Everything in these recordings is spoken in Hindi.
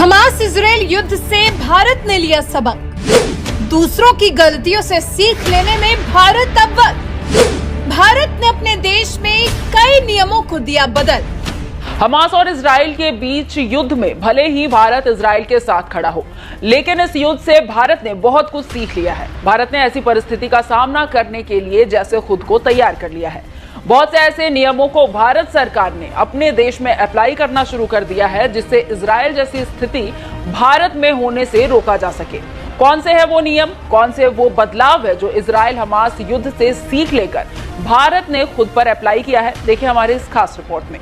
हमास इजराइल युद्ध से भारत ने लिया सबक। दूसरों की गलतियों से सीख लेने में भारत अव्वल। भारत ने अपने देश में कई नियमों को दिया बदल। हमास और इजराइल के बीच युद्ध में भले ही भारत इजराइल के साथ खड़ा हो, लेकिन इस युद्ध से भारत ने बहुत कुछ सीख लिया है। भारत ने ऐसी परिस्थिति का सामना करने के लिए जैसे खुद को तैयार कर लिया है। बहुत से ऐसे नियमों को भारत सरकार ने अपने देश में अप्लाई करना शुरू कर दिया है, जिससे इजराइल जैसी स्थिति भारत में होने से रोका जा सके। कौन से है वो नियम, कौन से वो बदलाव है जो इजराइल हमास युद्ध से सीख लेकर भारत ने खुद पर अप्लाई किया है, देखिए हमारे इस खास रिपोर्ट में।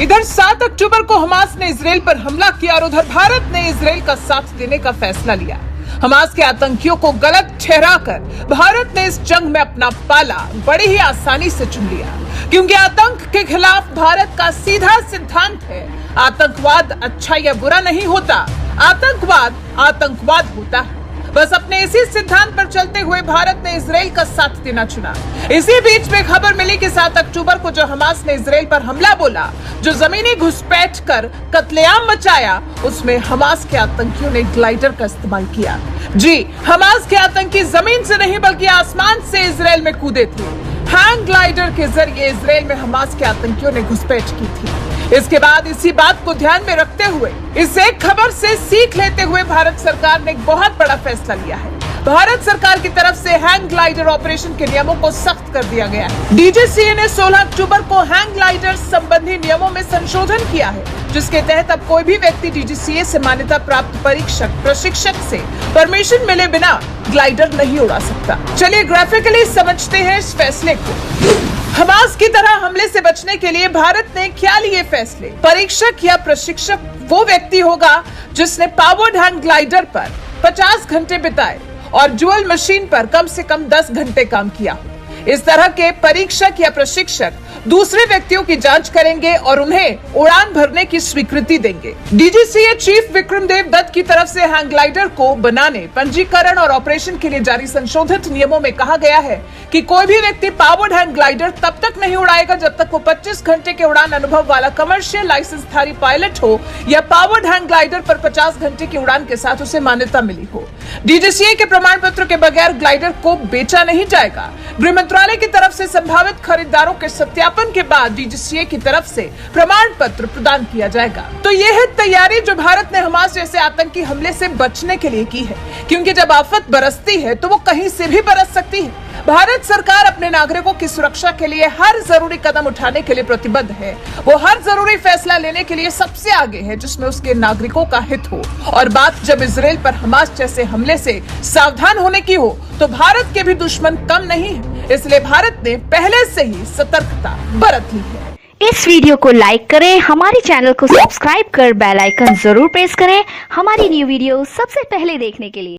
इधर 7 अक्टूबर को हमास ने इजराइल पर हमला किया और उधर भारत ने इजराइल का साथ देने का फैसला लिया। हमास के आतंकियों को गलत ठहराकर भारत ने इस जंग में अपना पाला बड़ी ही आसानी से चुन लिया, क्योंकि आतंक के खिलाफ भारत का सीधा सिद्धांत है, आतंकवाद अच्छा या बुरा नहीं होता, आतंकवाद आतंकवाद होता है। बस अपने इसी सिद्धांत पर चलते हुए भारत ने इजराइल का साथ देना चुना। इसी बीच में खबर मिली कि 7 अक्टूबर को जो हमास ने इजराइल पर हमला बोला, जो जमीनी घुसपैठ कर कत्लेआम मचाया, उसमें हमास के आतंकियों ने ग्लाइडर का इस्तेमाल किया। जी, हमास के आतंकी जमीन से नहीं बल्कि आसमान से इजराइल में कूदे थे। हैंग ग्लाइडर के जरिए इजराइल में हमास के आतंकियों ने घुसपैठ की थी। इसके बाद इसी बात को ध्यान में रखते हुए इस एक खबर से सीख लेते हुए भारत सरकार ने एक बहुत बड़ा फैसला लिया है। भारत सरकार की तरफ से हैंग ग्लाइडर ऑपरेशन के नियमों को सख्त कर दिया गया है। डीजीसीए ने 16 अक्टूबर को हैंग ग्लाइडर संबंधी नियमों में संशोधन किया है, जिसके तहत अब कोई भी व्यक्ति डीजीसीए से मान्यता प्राप्त परीक्षक प्रशिक्षक से परमिशन मिले बिना ग्लाइडर नहीं उड़ा सकता। चलिए ग्राफिकली समझते हैं इस फैसले को। हमास की तरह हमले से बचने के लिए भारत ने क्या लिए फैसले? परीक्षक या प्रशिक्षक वो व्यक्ति होगा जिसने पावर्ड हैंग ग्लाइडर पर 50 घंटे बिताए और ड्यूल मशीन पर कम से कम 10 घंटे काम किया। इस तरह के परीक्षक या प्रशिक्षक दूसरे व्यक्तियों की जांच करेंगे और उन्हें उड़ान भरने की स्वीकृति देंगे। डीजीसीए चीफ विक्रमदेव दत्त की तरफ से हैंग ग्लाइडर को बनाने, पंजीकरण और ऑपरेशन के लिए जारी संशोधित नियमों में कहा गया है कि कोई भी व्यक्ति पावर्ड हैंग ग्लाइडर तब तक नहीं उड़ाएगा जब तक वो 25 घंटे के उड़ान अनुभव वाला कमर्शियल लाइसेंसधारी पायलट हो या पावर्ड हैंग ग्लाइडर पर 50 घंटे की उड़ान के साथ उसे मान्यता मिली हो। डीजीसीए के प्रमाण पत्र के बगैर ग्लाइडर को बेचा नहीं जाएगा। गृह मंत्रालय की तरफ से संभावित खरीदारों के सत्यापन के बाद डीजीसीए की तरफ से प्रमाण पत्र प्रदान किया जाएगा। तो ये है तैयारी जो भारत ने हमास जैसे आतंकी हमले से बचने के लिए की है, क्योंकि जब आफत बरसती है तो वो कहीं से भी बरस सकती है। भारत सरकार अपने नागरिकों की सुरक्षा के लिए हर जरूरी कदम उठाने के लिए प्रतिबद्ध है। वो हर जरूरी फैसला लेने के लिए सबसे आगे है जिसमें उसके नागरिकों का हित हो। और बात जब इजराइल पर हमास जैसे हमले से सावधान होने की हो तो भारत के भी दुश्मन कम नहीं है, इसलिए भारत ने पहले से ही सतर्कता बरत ली है। इस वीडियो को लाइक करें, हमारे चैनल को सब्सक्राइब कर बेल आइकन जरूर प्रेस करें हमारी न्यू वीडियो सबसे पहले देखने के लिए।